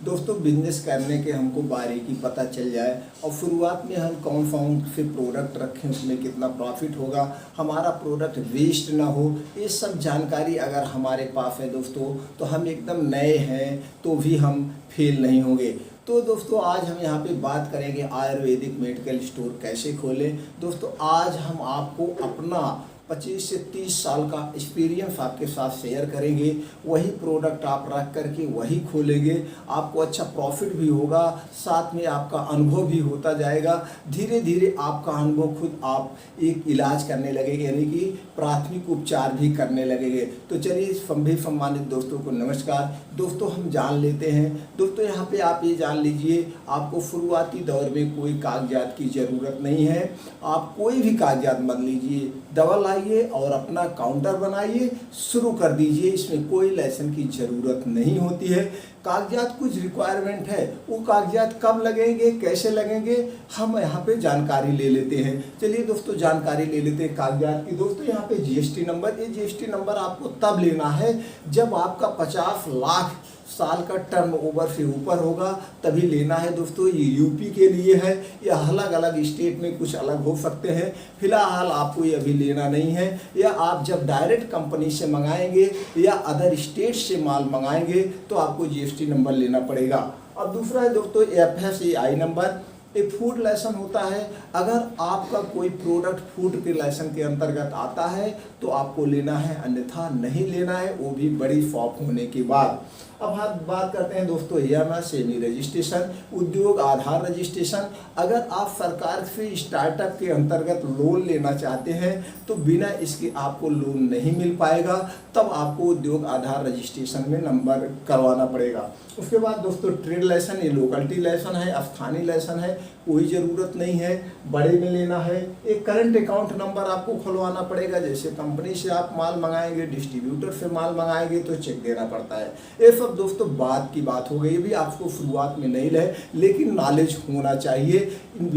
दोस्तों बिजनेस करने के हमको बारीकी पता चल जाए और शुरुआत में हम कौन कौन से प्रोडक्ट रखें, उसमें कितना प्रॉफिट होगा, हमारा प्रोडक्ट वेस्ट ना हो, ये सब जानकारी अगर हमारे पास है दोस्तों तो हम एकदम नए हैं तो भी हम फेल नहीं होंगे। तो दोस्तों आज हम यहाँ पे बात करेंगे आयुर्वेदिक मेडिकल स्टोर कैसे खोलें। दोस्तों आज हम आपको अपना 25 से 30 साल का एक्सपीरियंस आपके साथ शेयर करेंगे। वही प्रोडक्ट आप रख करके वही खोलेंगे, आपको अच्छा प्रॉफिट भी होगा, साथ में आपका अनुभव भी होता जाएगा। धीरे धीरे आपका अनुभव खुद आप एक इलाज करने लगेंगे, यानी कि प्राथमिक उपचार भी करने लगेंगे। तो चलिए सभी सम्मानित दोस्तों को नमस्कार। दोस्तों हम जान लेते हैं। दोस्तों यहाँ पे आप ये जान लीजिए, आपको शुरुआती दौर में कोई कागजात की ज़रूरत नहीं है। आप कोई भी कागजात मत लीजिए, दवा लाइए और अपना काउंटर बनाइए, शुरू कर दीजिए। इसमें कोई लाइसेंस की ज़रूरत नहीं होती है। कागजात कुछ रिक्वायरमेंट है, वो कागजात कब लगेंगे, कैसे लगेंगे, हम यहाँ पे जानकारी ले लेते हैं। चलिए दोस्तों जानकारी ले लेते हैं कागजात की। दोस्तों यहाँ पे जीएसटी नंबर, ये जीएसटी नंबर आपको तब लेना है जब आपका 50 लाख साल का टर्न ओवर से ऊपर होगा, तभी लेना है। दोस्तों ये यूपी के लिए है, या अलग अलग स्टेट में कुछ अलग हो सकते हैं। फिलहाल आपको ये अभी लेना नहीं है। या आप जब डायरेक्ट कंपनी से मंगाएंगे या अदर स्टेट से माल मंगाएंगे तो आपको जीएसटी नंबर लेना पड़ेगा। अब दूसरा है दोस्तों FSSAI नंबर। एक फूड लाइसेंस होता है। अगर आपका कोई प्रोडक्ट फूड के लाइसेंस के अंतर्गत आता है तो आपको लेना है, अन्यथा नहीं लेना है, वो भी बड़ी शॉप होने के बाद। अब हम बात करते हैं दोस्तों सेमी रजिस्ट्रेशन, उद्योग आधार रजिस्ट्रेशन। अगर आप सरकार से स्टार्टअप के अंतर्गत लोन लेना चाहते हैं तो बिना इसके आपको लोन नहीं मिल पाएगा, तब आपको उद्योग आधार रजिस्ट्रेशन में नंबर करवाना पड़ेगा। उसके बाद दोस्तों ट्रेड लाइसेंस, ये लोकलिटी लाइसेंस है, स्थानीय लाइसेंस है, कोई ज़रूरत नहीं है, बड़े में लेना है। एक करंट अकाउंट नंबर आपको खुलवाना पड़ेगा। जैसे कंपनी से आप माल मंगाएंगे, डिस्ट्रीब्यूटर से माल मंगाएंगे तो चेक देना पड़ता है। ये सब दोस्तों बात की बात हो गई। ये भी आपको शुरुआत में नहीं है, लेकिन नॉलेज होना चाहिए।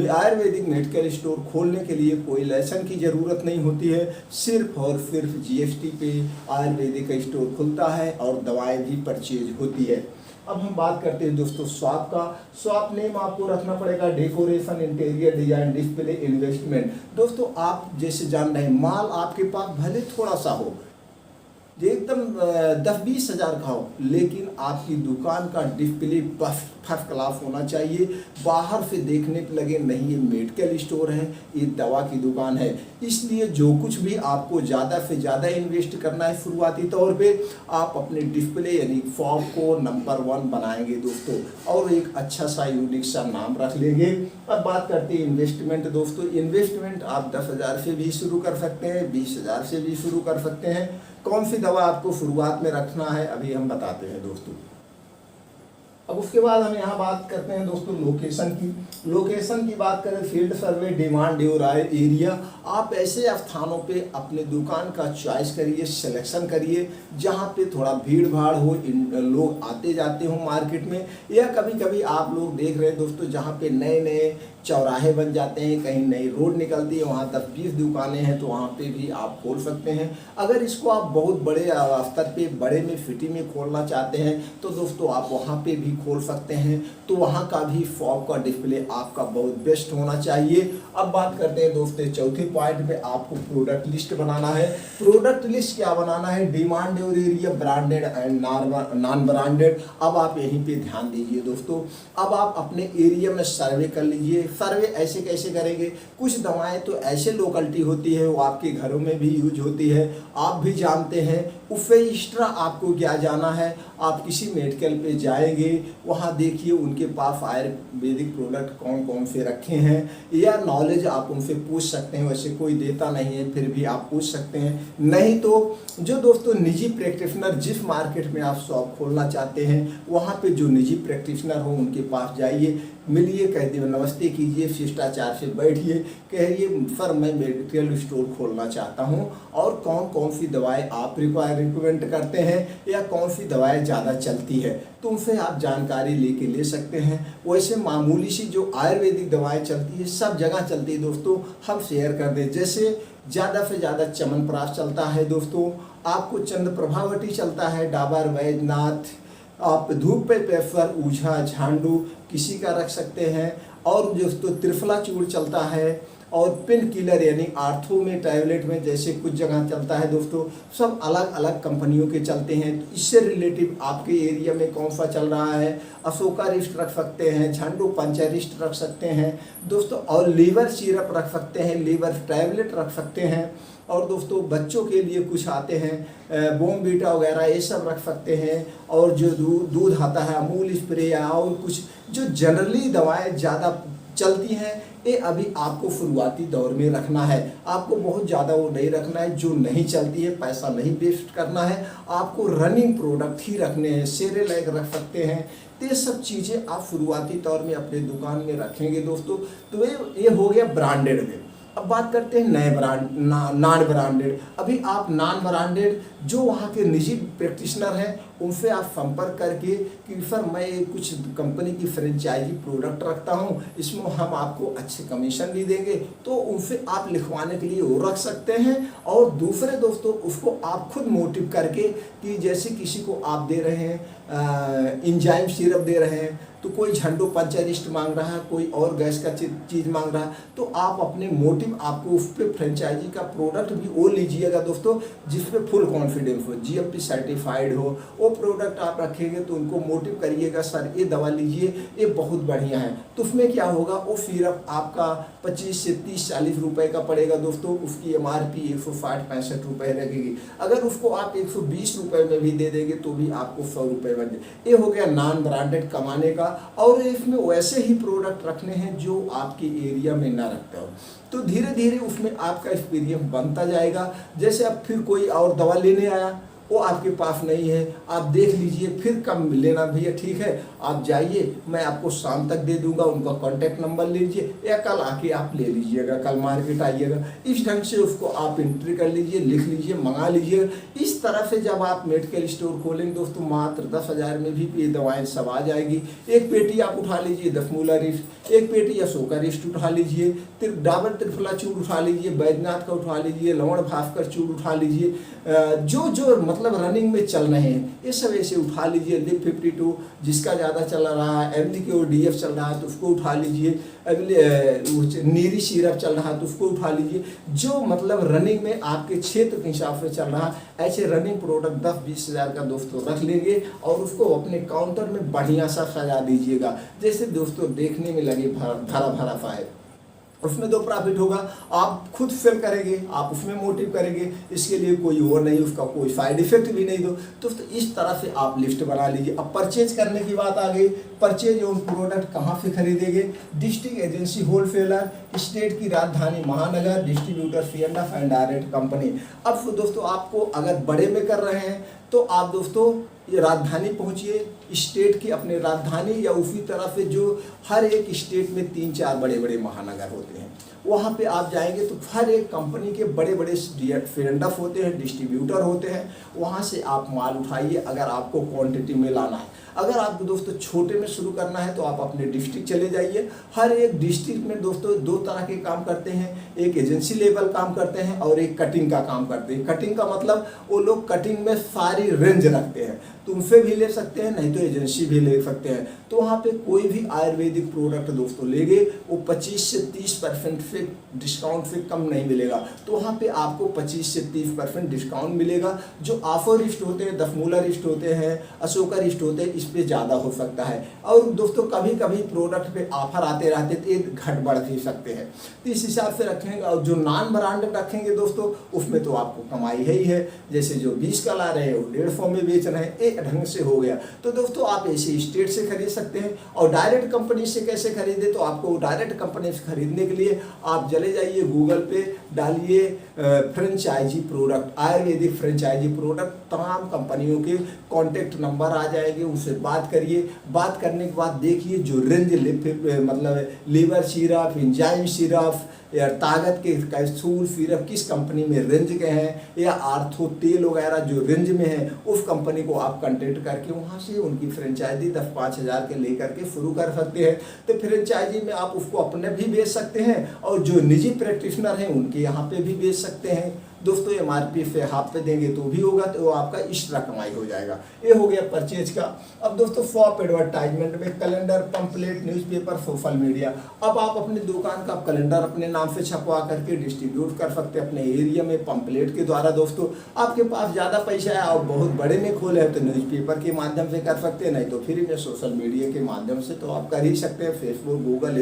आयुर्वेदिक मेडिकल स्टोर खोलने के लिए कोई लाइसेंस की ज़रूरत नहीं होती है, सिर्फ और सिर्फ जीएसटी पे आयुर्वेदिक स्टोर खुलता है और दवाएँ भी परचेज होती है। अब हम बात करते हैं दोस्तों शॉप का। शॉप नेम आपको रखना पड़ेगा decoration, interior design, display, investment. दोस्तों आप जैसे जान रहे हैं, माल आपके पास भले थोड़ा सा हो, एकदम 10-20 हज़ार का हो, लेकिन आपकी दुकान का डिस्प्ले फर्स्ट क्लास होना चाहिए। बाहर से देखने पे लगे नहीं ये मेडिकल स्टोर है, ये दवा की दुकान है। इसलिए जो कुछ भी आपको ज़्यादा से ज़्यादा इन्वेस्ट करना है शुरुआती तौर पे, आप अपने डिस्प्ले यानी शॉप को नंबर 1 बनाएंगे दोस्तों, और एक अच्छा सा यूनिक सा नाम रख लेंगे। अब बात करते हैं इन्वेस्टमेंट। दोस्तों इन्वेस्टमेंट आप 10,000 से भी शुरू कर सकते हैं, 20,000 से भी शुरू कर सकते हैं। कौन सी दवा आपको शुरुआत में रखना है अभी हम बताते हैं दोस्तों। अब उसके बाद हम यहाँ बात करते हैं दोस्तों लोकेशन की। लोकेशन की बात करें, फील्ड सर्वे, डिमांड एरिया। आप ऐसे स्थानों पे अपने दुकान का चॉइस करिए, सिलेक्शन करिए जहाँ पे थोड़ा भीड़ भाड़ हो, लोग आते जाते हो मार्केट में। या कभी कभी आप लोग देख रहे हैं दोस्तों जहाँ पे नए नए चौराहे बन जाते हैं, कहीं नई रोड निकलती है, वहाँ 10-20 दुकानें हैं तो वहाँ पे भी आप खोल सकते हैं। अगर इसको आप बहुत बड़े स्तर पे, बड़े में सिटी में खोलना चाहते हैं तो दोस्तों आप वहाँ पे भी खोल सकते हैं। तो वहाँ का भी शॉप का डिस्प्ले आपका बहुत बेस्ट होना चाहिए। अब बात करते हैं दोस्तों चौथे पॉइंट पे, आपको प्रोडक्ट लिस्ट बनाना है। प्रोडक्ट लिस्ट क्या बनाना है? डिमांड और area, branded and non branded. अब आप यहीं पे ध्यान दीजिए दोस्तों। अब आप अपने एरिया में सर्वे कर लीजिए। सर्वे ऐसे कैसे करेंगे? कुछ दवाएं तो ऐसे लोकलिटी होती है, वो आपके घरों में भी यूज होती है, आप भी जानते हैं। उससे एक्स्ट्रा आपको क्या जाना है, आप किसी मेडिकल पे जाएंगे, वहाँ देखिए उनके पास आयुर्वेदिक प्रोडक्ट कौन कौन से रखे हैं, या नॉलेज आप उनसे पूछ सकते हैं। वैसे कोई देता नहीं है, फिर भी आप पूछ सकते हैं। नहीं तो जो दोस्तों निजी प्रैक्टिशनर, जिस मार्केट में आप शॉप खोलना चाहते हैं, वहाँ पे जो निजी प्रैक्टिशनर हो उनके पास जाइए, मिलिए, कह दिए नमस्ते कीजिए, शिष्टाचार से बैठिए, कहिए सर मैं मेडिकल स्टोर खोलना चाहता हूँ और कौन कौन सी दवाएं आप रिकमेंड करते हैं या कौन सी दवाएं ज़्यादा चलती है, तो उनसे आप जानकारी लेके ले सकते हैं। वैसे मामूली सी जो आयुर्वेदिक दवाएं चलती है, सब जगह चलती है दोस्तों, हम शेयर कर दें। जैसे ज़्यादा से ज़्यादा च्यवनप्राश चलता है दोस्तों, आपको चंद्र प्रभावती चलता है, डाबर, वैद्यनाथ, आप धूप पे प्रेफर ऊझा झांडू किसी का रख सकते हैं। और दोस्तों त्रिफला चूर्ण चलता है, और पेन किलर यानी आर्थो में टैबलेट में जैसे कुछ जगह चलता है दोस्तों, सब अलग अलग कंपनियों के चलते हैं। तो इससे रिलेटिव आपके एरिया में कौन सा चल रहा है, अशोका रिस्ट रख सकते हैं, झांडू पंचारिस्ट रख सकते हैं दोस्तों, और लीवर सिरप रख सकते हैं, लीवर टैबलेट रख सकते हैं। और दोस्तों बच्चों के लिए कुछ आते हैं बोर्नवीटा वगैरह, ये सब रख सकते हैं। और जो दूध आता है अमूल स्प्रे या और कुछ जो जनरली दवाएं ज़्यादा चलती हैं, ये अभी आपको शुरुआती दौर में रखना है। आपको बहुत ज़्यादा वो नहीं रखना है, जो नहीं चलती है पैसा नहीं वेस्ट करना है, आपको रनिंग प्रोडक्ट ही रखने हैं। सेरेलैक रख सकते हैं। तो ये सब चीज़ें आप शुरुआती तौर में अपने दुकान में रखेंगे दोस्तों। तो ये हो गया ब्रांडेड में। अब बात करते हैं नए ब्रांड नॉन ब्रांडेड। अभी आप नॉन ब्रांडेड जो वहाँ के निजी प्रैक्टिशनर हैं उनसे आप संपर्क करके कि सर मैं कुछ कंपनी की फ्रेंचाइजी प्रोडक्ट रखता हूँ, इसमें हम आपको अच्छे कमीशन भी देंगे, तो उनसे आप लिखवाने के लिए वो रख सकते हैं। और दूसरे दोस्तों उसको आप खुद मोटिव करके कि जैसे किसी को आप दे रहे हैं इंजाइम सिरप दे रहे हैं, तो कोई झंडू पंचारिस्ट मांग रहा है, कोई और गैस का चीज़ मांग रहा है, तो आप अपने मोटिव आपको उस पर फ्रेंचाइजी का प्रोडक्ट भी वो लीजिएगा दोस्तों जिसपे फुल कॉन्फिडेंस हो, जीएमपी सर्टिफाइड हो, वो प्रोडक्ट आप रखेंगे। तो उनको मोटिव करिएगा सर ये दवा लीजिए, ये बहुत बढ़िया है। तो उसमें क्या होगा, वो सिरप आपका 25 से 30-40 रुपए का पड़ेगा दोस्तों, उसकी एमआरपी 160-65 रुपये लगेगी। अगर उसको आप 120 रुपये में भी दे देंगे तो भी आपको 100 रुपये बन जाए। ये हो गया नॉन ब्रांडेड कमाने का। और इसमें वैसे ही प्रोडक्ट रखने हैं जो आपके एरिया में ना रखता हो, तो धीरे धीरे उसमें आपका एक्सपीरियंस बनता जाएगा। जैसे अब फिर कोई और दवा लेने आया, वो आपके पास नहीं है, आप देख लीजिए, फिर कम लेना भैया ठीक है, आप जाइए, मैं आपको शाम तक दे दूंगा, उनका कॉन्टैक्ट नंबर लीजिए या कल आके आप ले लीजिएगा, कल मार्केट आइएगा। इस ढंग से उसको आप एंट्री कर लीजिए, लिख लीजिए, मंगा लीजिए। इस तरह से जब आप मेडिकल स्टोर खोलेंगे दोस्तों, मात्र 10,000 में भी ये दवाएँ सब आ जाएगी। एक पेटी आप उठा लीजिए 10 मूला रिस्ट, एक पेटी अशोका रिस्ट उठा लीजिए, डाबर त्रिफला चूर्ण उठा लीजिए, बैद्यनाथ का उठा लीजिए, लवण भास्कर चूर्ण उठा लीजिए, जो मतलब रनिंग में चल रहे हैं ये सब ऐसे उठा लीजिए। लिप 52 जिसका ज़्यादा चल रहा है, एमडी और डीएफ चल रहा है तो उसको उठा लीजिए, नीरी सिरप चल रहा है तो उसको उठा लीजिए। जो मतलब रनिंग में आपके क्षेत्र के हिसाब से चल रहा है, ऐसे रनिंग प्रोडक्ट 10-20 हज़ार का दोस्तों रख लेंगे और उसको अपने काउंटर में बढ़िया सा सजा दीजिएगा, जैसे दोस्तों देखने में लगे भरा भरा सा है। उसमें दो प्रॉफिट होगा, आप खुद सेल करेंगे, आप उसमें मोटिव करेंगे, इसके लिए कोई और नहीं, उसका कोई साइड इफेक्ट भी नहीं दो। तो इस तरह से आप लिस्ट बना लीजिए। अब परचेज करने की बात आ गई, परचेज और प्रोडक्ट कहाँ से खरीदेंगे, डिस्ट्रिक्ट एजेंसी होलसेलर, स्टेट की राजधानी महानगर, distributor C&F and direct company. अब दोस्तों आपको अगर बड़े में कर रहे हैं तो आप दोस्तों ये राजधानी पहुंचिए, स्टेट की अपने राजधानी या उसी तरह से जो हर एक स्टेट में 3-4 बड़े बड़े महानगर होते हैं, वहाँ पे आप जाएंगे तो हर एक कंपनी के बड़े बड़े C&F होते हैं, डिस्ट्रीब्यूटर होते हैं, वहाँ से आप माल उठाइए अगर आपको क्वांटिटी में लाना है। अगर आपको दोस्तों छोटे में शुरू करना है तो आप अपने डिस्ट्रिक्ट चले जाइए। हर एक डिस्ट्रिक्ट में दोस्तों 2 तरह के काम करते हैं, एक एजेंसी लेवल काम करते हैं और एक कटिंग का काम करते हैं। कटिंग का मतलब वो लोग कटिंग में सारी रेंज रखते हैं, तुमसे भी ले सकते हैं, नहीं तो एजेंसी भी ले सकते हैं। तो वहाँ पे कोई भी आयुर्वेदिक प्रोडक्ट दोस्तों लेंगे वो 25 से 30% से डिस्काउंट से कम नहीं मिलेगा। तो वहाँ पे आपको 25 से 30% डिस्काउंट मिलेगा। जो ऑफर लिस्ट होते हैं, 10 मूला लिस्ट होते हैं, अशोका लिस्ट होते हैं, इस पे ज़्यादा हो सकता है। और दोस्तों कभी कभी प्रोडक्ट पे ऑफर आते रहते तो ये घट बढ़ भी सकते हैं, तो इस हिसाब से रखेंगे। और जो नॉन ब्रांडेड रखेंगे दोस्तों उसमें तो आपको कमाई है ही है, जैसे जो 20 का ला रहे हैं वो 150 में बेच रहे हैं, एक ढंग से हो गया। तो दोस्तों आप ऐसे स्टेट से खरीद सकते हैं। और डायरेक्ट कंपनी से कैसे खरीदे, तो आपको डायरेक्ट कंपनी से खरीदने के लिए आप चले जाइए गूगल पे, डालिए फ्रेंचाइजी प्रोडक्ट, आयुर्वेदिक फ्रेंचाइजी प्रोडक्ट, तमाम कंपनियों के कॉन्टेक्ट नंबर आ जाएंगे, उनसे बात करिए। बात करने के बाद देखिए जो रेंज मतलब लीवर सिरप, एंजाइम सिरप या ताकत के कैप्सूल सिरप किस कंपनी में रेंज के हैं, या आर्थो तेल वगैरह जो रेंज में है, उस कंपनी को आप कंटेक्ट करके वहाँ से उनकी फ्रेंचाइजी 10-5 हज़ार के लेकर के शुरू कर सकते हैं। तो फ्रेंचाइजी में आप उसको अपने भी बेच सकते हैं और जो निजी प्रैक्टिशनर हैं उनके यहाँ पे भी बेच सकते हैं। दोस्तों एमआरपी से हाफ पे देंगे तो भी होगा, तो आपका एक्स्ट्रा कमाई हो जाएगा। ये हो गया परचेज का। अब दोस्तों फॉप एडवर्टाइजमेंट में calendar, pamphlet, newspaper, social media. अब आप अपनी दुकान का कैलेंडर अपने नाम से छपवा करके डिस्ट्रीब्यूट कर सकते हैं अपने एरिया में पंपलेट के द्वारा। दोस्तों आपके पास ज़्यादा पैसा है और बहुत बड़े में खोले हैं तो न्यूज़पेपर के माध्यम से कर सकते हैं, नहीं तो फ्री में सोशल मीडिया के माध्यम से तो आप कर ही सकते हैं, फेसबुक, गूगल,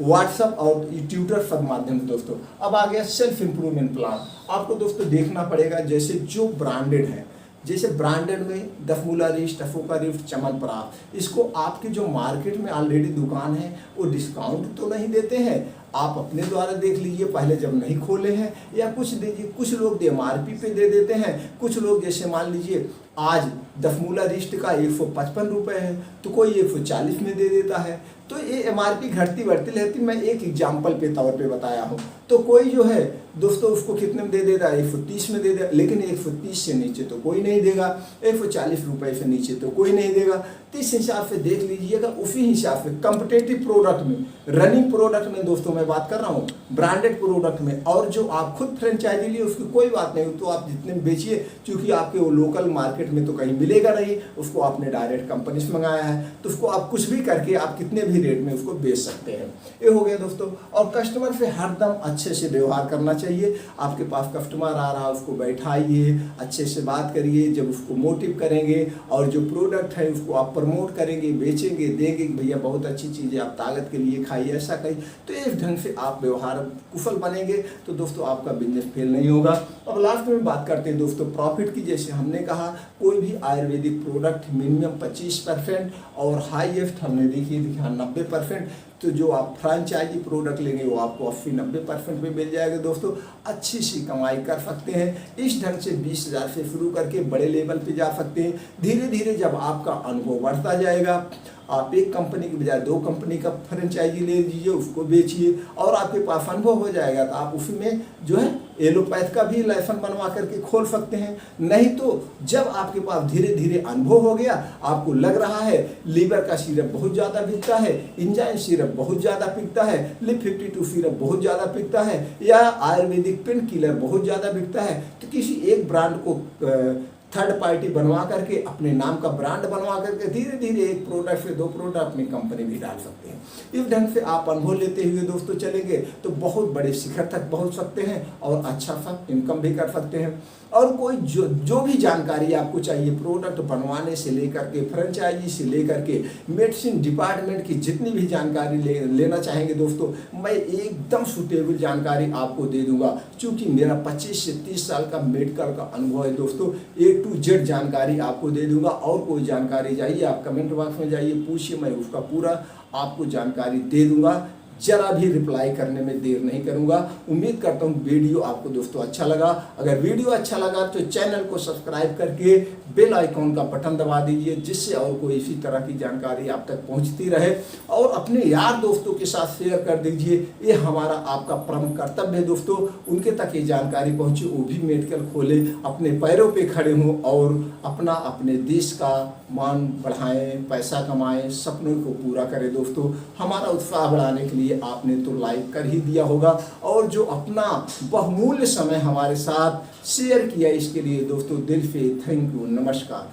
व्हाट्सअप और ट्विटर सब माध्यम से। दोस्तों अब आ गया सेल्फ इम्प्रूवमेंट प्लान। आपको दोस्तों देखना पड़ेगा जैसे जो ब्रांडेड है, जैसे ब्रांडेड में दफमूला रिस्ट, अफोका रिस्ट, चमनप्राश, इसको आपके जो मार्केट में ऑलरेडी दुकान है वो डिस्काउंट तो नहीं देते हैं। आप अपने द्वारा देख लीजिए पहले जब नहीं खोले हैं, या कुछ दीजिए, कुछ लोग एमआरपी पे दे देते हैं, कुछ लोग जैसे मान लीजिए आज दफमूला रिस्ट का 155 रुपये है तो कोई 140 में दे देता है। तो ये एमआरपी घटती बढ़ती रहती, मैं एक एग्जाम्पल पे तौर पे बताया हूँ। तो कोई जो है दोस्तों उसको कितने में दे देगा, 130 में दे देगा, लेकिन 130 से नीचे तो कोई नहीं देगा, 140 रुपये से नीचे तो कोई नहीं देगा। तो इस हिसाब से देख लीजिएगा, उसी हिसाब से कम्पिटेटिव प्रोडक्ट में, रनिंग प्रोडक्ट में दोस्तों मैं बात कर रहा हूँ, ब्रांडेड प्रोडक्ट में, और जो आप खुद फ्रेंचाइजी लिए उसकी कोई बात नहीं, तो आप जितने में बेचिए, क्योंकि आपके वो लोकल मार्केट में तो कहीं मिलेगा नहीं, उसको आपने डायरेक्ट कंपनी से मंगाया है, तो उसको आप कुछ भी करके आप कितने भी रेट में उसको बेच सकते हैं। ये हो गया दोस्तों। और कस्टमर से हरदम अच्छे से व्यवहार करना चाहिए। आपके पास कस्टमर आ रहा है उसको बैठाइए, अच्छे से बात करिए, जब उसको मोटिव करेंगे और जो प्रोडक्ट है उसको आप प्रमोट करेंगे, बेचेंगे, देंगे कि भैया बहुत अच्छी चीज़ है, आप ताकत के लिए खाइए, ऐसा कहिए, तो इस ढंग से आप व्यवहार कुशल बनेंगे तो दोस्तों आपका बिजनेस फेल नहीं होगा। अब लास्ट में बात करते हैं दोस्तों प्रॉफिट की। जैसे हमने कहा कोई भी आयुर्वेदिक प्रोडक्ट मिनिमम 25% और हाईएस्ट हमने देखिए 90%, तो जो आप फ्रेंचाइजी प्रोडक्ट लेंगे वो आपको 80-90% में मिल जाएगा। दोस्तों अच्छी सी कमाई कर सकते हैं। इस ढंग से 20,000 से शुरू करके बड़े लेवल पे जा सकते हैं। धीरे धीरे जब आपका अनुभव बढ़ता जाएगा, आप एक कंपनी की बजाय 2 कंपनी का फ्रेंचाइजी ले लीजिए, उसको बेचिए, और आपके पास अनुभव हो जाएगा तो आप उसमें जो है एलोपैथ का भी लाइसेंस बनवा करके खोल सकते हैं। नहीं तो जब आपके पास धीरे धीरे अनुभव हो गया, आपको लग रहा है लीवर का सिरप बहुत ज़्यादा बिकता है, इंजाइन सिरप बहुत ज़्यादा बिकता है, लिप 52 सिरप बहुत ज़्यादा बिकता है, या आयुर्वेदिक पेन किलर बहुत ज़्यादा बिकता है, तो किसी एक ब्रांड को थर्ड पार्टी बनवा करके अपने नाम का ब्रांड बनवा करके धीरे धीरे 1 प्रोडक्ट से 2 प्रोडक्ट अपनी कंपनी भी डाल सकते हैं। इस ढंग से आप अनुभव लेते हुए दोस्तों चलेंगे तो बहुत बड़े शिखर तक पहुंच सकते हैं और अच्छा सा इनकम भी कर सकते हैं। और कोई जो भी जानकारी आपको चाहिए प्रोडक्ट बनवाने से लेकर के, फ्रेंचाइजी से लेकर के, मेडिसिन डिपार्टमेंट की जितनी भी जानकारी लेना चाहेंगे दोस्तों, मैं एकदम सुटेबल जानकारी आपको दे दूंगा। क्योंकि मेरा 25 से 30 साल का मेडिकल का अनुभव है दोस्तों, A to Z जानकारी आपको दे दूंगा। और कोई जानकारी चाहिए आप कमेंट बॉक्स में जाइए, पूछिए, मैं उसका पूरा आपको जानकारी दे दूंगा। जरा भी रिप्लाई करने में देर नहीं करूंगा। उम्मीद करता हूं वीडियो आपको दोस्तों अच्छा लगा। अगर वीडियो अच्छा लगा तो चैनल को सब्सक्राइब करके बेल आइकॉन का बटन दबा दीजिए, जिससे और कोई इसी तरह की जानकारी आप तक पहुंचती रहे। और अपने यार दोस्तों के साथ शेयर कर दीजिए, ये हमारा आपका परम कर्तव्य है दोस्तों। उनके तक ये जानकारी पहुंचे, वो भी मेडिकल खोले, अपने पैरों पे खड़े हों और अपने देश का मान बढ़ाएं, पैसा कमाएं, सपनों को पूरा करें। दोस्तों हमारा उत्साह बढ़ाने के लिए आपने तो लाइक कर ही दिया होगा, और जो अपना बहुमूल्य समय हमारे साथ शेयर किया इसके लिए दोस्तों दिल से थैंक यू, नमस्कार।